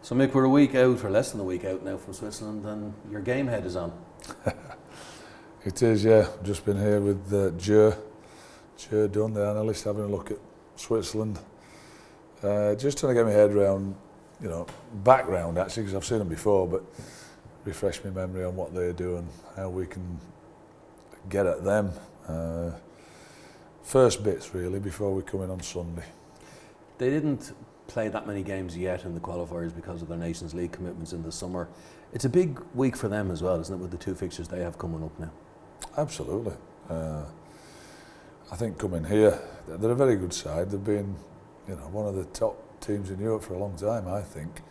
So Mick, we're a week out, or less than a week out now from Switzerland, and your game head is on. It is, yeah. I've just been here with Joe Dunn, the analyst, having a look at Switzerland. Just trying to get my head around, background actually, because I've seen them before, but refresh my memory on what they do and how we can get at them. First bits really, before we come in on Sunday. They didn't play that many games yet in the qualifiers because of their Nations League commitments in the summer. It's a big week for them as well, isn't it, with the two fixtures they have coming up now? Absolutely. I think coming here, they're a very good side. They've been, one of the top teams in Europe for a long time, I think.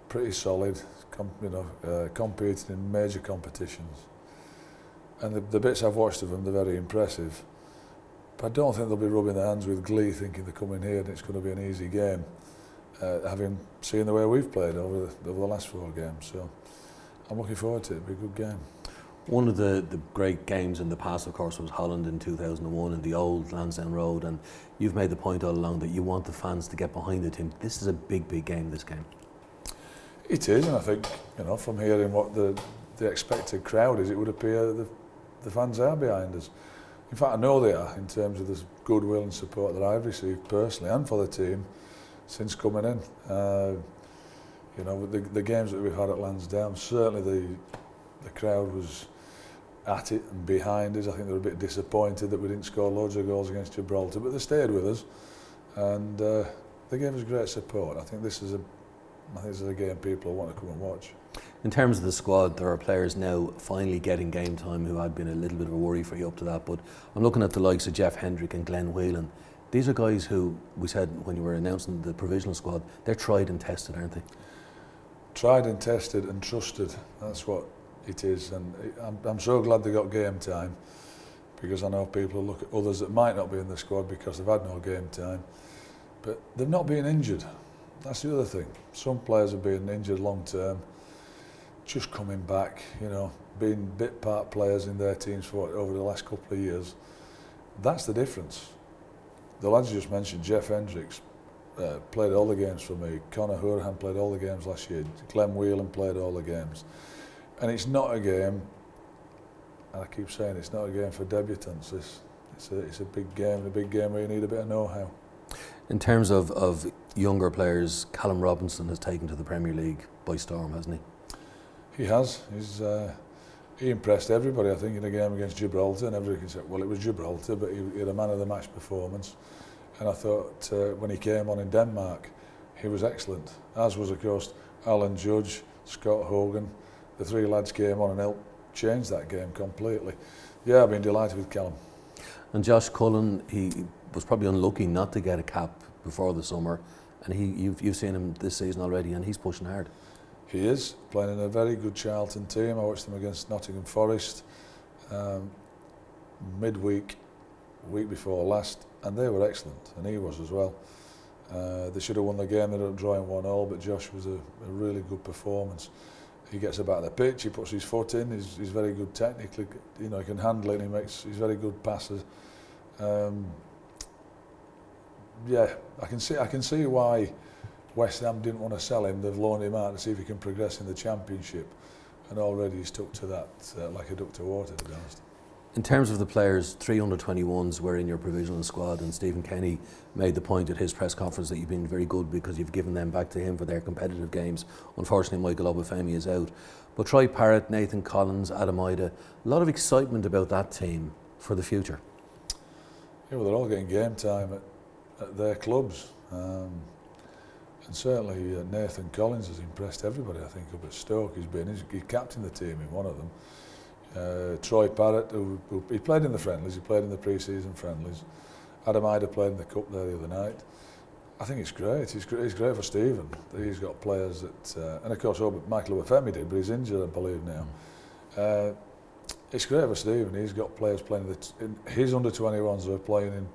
Pretty solid, competing in major competitions. And the bits I've watched of them, they're very impressive. But I don't think they'll be rubbing their hands with glee thinking they're coming here and it's going to be an easy game, having seen the way we've played over the last 4 games. So I'm looking forward to it. It'll be a good game. One of the great games in the past, of course, was Holland in 2001 in the old Lansdowne Road, and you've made the point all along that you want the fans to get behind the team. This is a big, big game, this game. It is, and I think, from hearing what the expected crowd is, it would appear that the fans are behind us. In fact, I know they are, in terms of the goodwill and support that I've received personally and for the team since coming in. With the games that we've had at Lansdowne, certainly the crowd was at it and behind us. I think they were a bit disappointed that we didn't score loads of goals against Gibraltar, but they stayed with us and they gave us great support. I think this is a game people want to come and watch. In terms of the squad, there are players now finally getting game time who had been a little bit of a worry for you up to that, but I'm looking at the likes of Jeff Hendrick and Glenn Whelan. These are guys who, we said when you were announcing the provisional squad, they're tried and tested, aren't they? Tried and tested and trusted, that's what it is, and I'm so glad they got game time, because I know people look at others that might not be in the squad because they've had no game time, but they've not been injured. That's the other thing. Some players have been injured long term, just coming back, being bit part players in their teams for over the last couple of years. That's the difference. The lads you just mentioned, Jeff Hendricks, played all the games for me. Conor Hourhan played all the games last year. Glenn Whelan played all the games. And it's not a game, and I keep saying it's not a game for debutants. It's a big game, where you need a bit of know-how. In terms of younger players, Callum Robinson has taken to the Premier League by storm, hasn't he? He has. He impressed everybody, I think, in a game against Gibraltar, and everybody can say, well, it was Gibraltar, but he had a man of the match performance. And I thought when he came on in Denmark, he was excellent, as was, of course, Alan Judge, Scott Hogan. The 3 lads came on and helped change that game completely. Yeah, I've been delighted with Callum. And Josh Cullen, he was probably unlucky not to get a cap before the summer, and you've seen him this season already, and he's pushing hard. He is, playing in a very good Charlton team. I watched them against Nottingham Forest midweek, week before last, and they were excellent, and he was as well. They should have won the game, they ended up drawing 1-1, but Josh was a really good performance. He gets about the pitch, he puts his foot in, he's very good technically, he can handle it, he's very good passer. Yeah, I can see why West Ham didn't want to sell him. They've loaned him out to see if he can progress in the Championship, and already he's stuck to that like a duck to water, to be honest. In terms of the players, 3 under-21s were in your provisional squad, and Stephen Kenny made the point at his press conference that you've been very good because you've given them back to him for their competitive games. Unfortunately, Michael Obafemi is out. But Troy Parrott, Nathan Collins, Adam Ida, a lot of excitement about that team for the future. Yeah, well, they're all getting game time at their clubs. And certainly Nathan Collins has impressed everybody, I think, up at Stoke. He's captained the team in one of them. Troy Parrott, who he played in the friendlies, he played in the pre-season friendlies. Adam Ida played in the cup there the other night. I think it's great. It's great for Stephen that he's got players that, and of course Michael Obafemi did, but he's injured, I believe now. It's great for Stephen. He's got players playing in his under-21s who are playing in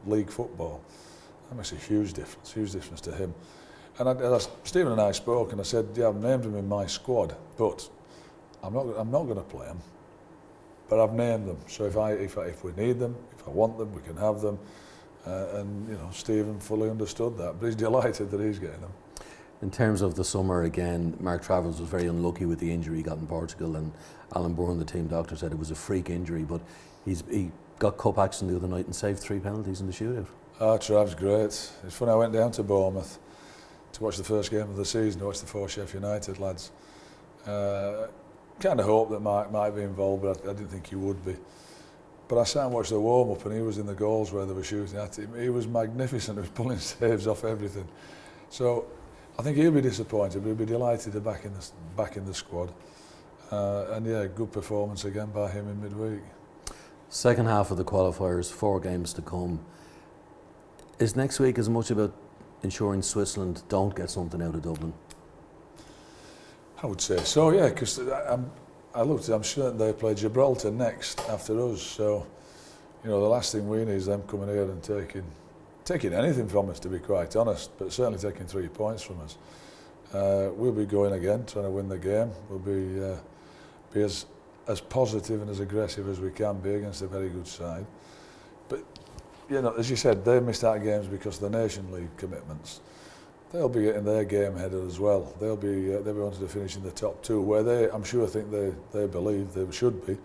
league football. That makes a huge difference to him. And Stephen and I spoke, and I said, yeah, I've named him in my squad, but I'm not going to play him. But I've named them, so if we need them, if I want them, we can have them. And Stephen fully understood that, but he's delighted that he's getting them. In terms of the summer, again, Mark Travers was very unlucky with the injury he got in Portugal, and Alan Byrne, the team doctor, said it was a freak injury, but he got cup action the other night and saved 3 penalties in the shootout. Trav's great. It's funny, I went down to Bournemouth to watch the first game of the season, to watch the 4 Sheffield United lads. Kind of hoped that Mark might be involved, but I didn't think he would be. But I sat and watched the warm-up, and he was in the goals where they were shooting at him. He was magnificent. He was pulling saves off everything. So I think he'll be disappointed, but he'll be delighted to back in the squad. And yeah, good performance again by him in midweek. Second half of the qualifiers, 4 games to come. Is next week as much about ensuring Switzerland don't get something out of Dublin? I would say so, yeah, because I'm certain they play Gibraltar next after us. So, you know, the last thing we need is them coming here and taking anything from us, to be quite honest, but certainly taking 3 points from us. We'll be going again, trying to win the game. We'll be as positive and as aggressive as we can be against a very good side. But, you know, as you said, they missed out games because of the Nation League commitments. They'll be getting their game headed as well. They'll be wanting to finish in the top 2, where I'm sure think they believe they should be.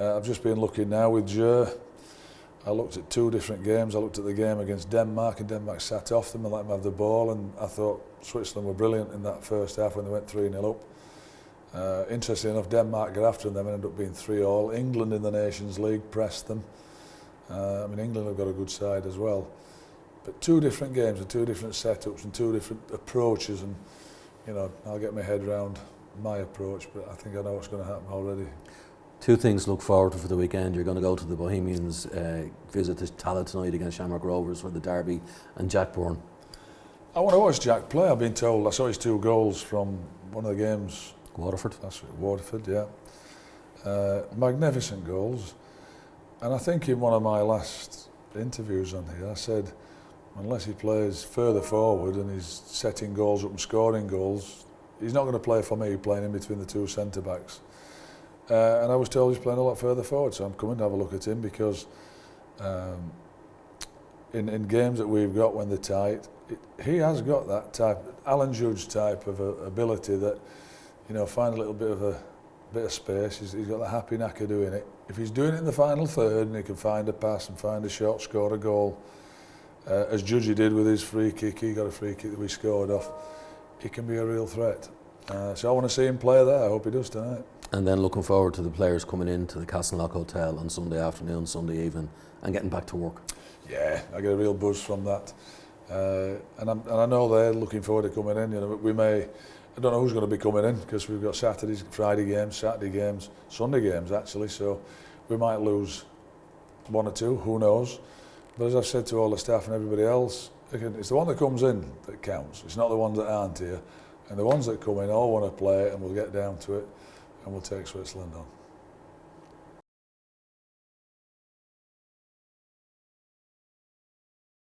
I've just been looking now with Jer. I looked at 2 different games. I looked at the game against Denmark, and Denmark sat off them and let them have the ball, and I thought Switzerland were brilliant in that first half when they went 3-0 up. Interestingly enough, Denmark got after them and ended up being 3-3. England in the Nations League pressed them. I mean, England have got a good side as well. But 2 different games and 2 different setups and 2 different approaches, and you know, I'll get my head around my approach, but I think I know what's going to happen already. 2 things to look forward to for the weekend. You're going to go to the Bohemians, visit the Tala tonight against Shamrock Rovers for the derby, and Jack Byrne. I want to watch Jack play. I've been told I saw his 2 goals from one of the games. Waterford. That's it, Waterford, yeah. Magnificent goals. And I think in one of my last interviews on here, I said, unless he plays further forward and he's setting goals up and scoring goals, he's not going to play for me, playing in between the 2 centre-backs. And I was told he's playing a lot further forward, so I'm coming to have a look at him, because in games that we've got when they're tight, he has got that type, Alan Judge type of ability that, you know, find a little bit of space. He's got the happy knack of doing it. If he's doing it in the final third and he can find a pass and find a shot, score a goal, as Judgy did with his free kick, he got a free kick that we scored off, he can be a real threat. So I want to see him play there. I hope he does tonight. And then looking forward to the players coming into the Castleknock Hotel on Sunday afternoon, Sunday evening, and getting back to work. Yeah, I get a real buzz from that. And I know they're looking forward to coming in. You know, I don't know who's going to be coming in, because we've got Friday games, Saturday games, Sunday games actually, so we might lose 1 or 2, who knows. But as I've said to all the staff and everybody else, it's the one that comes in that counts. It's not the ones that aren't here. And the ones that come in all want to play, and we'll get down to it, and we'll take Switzerland on.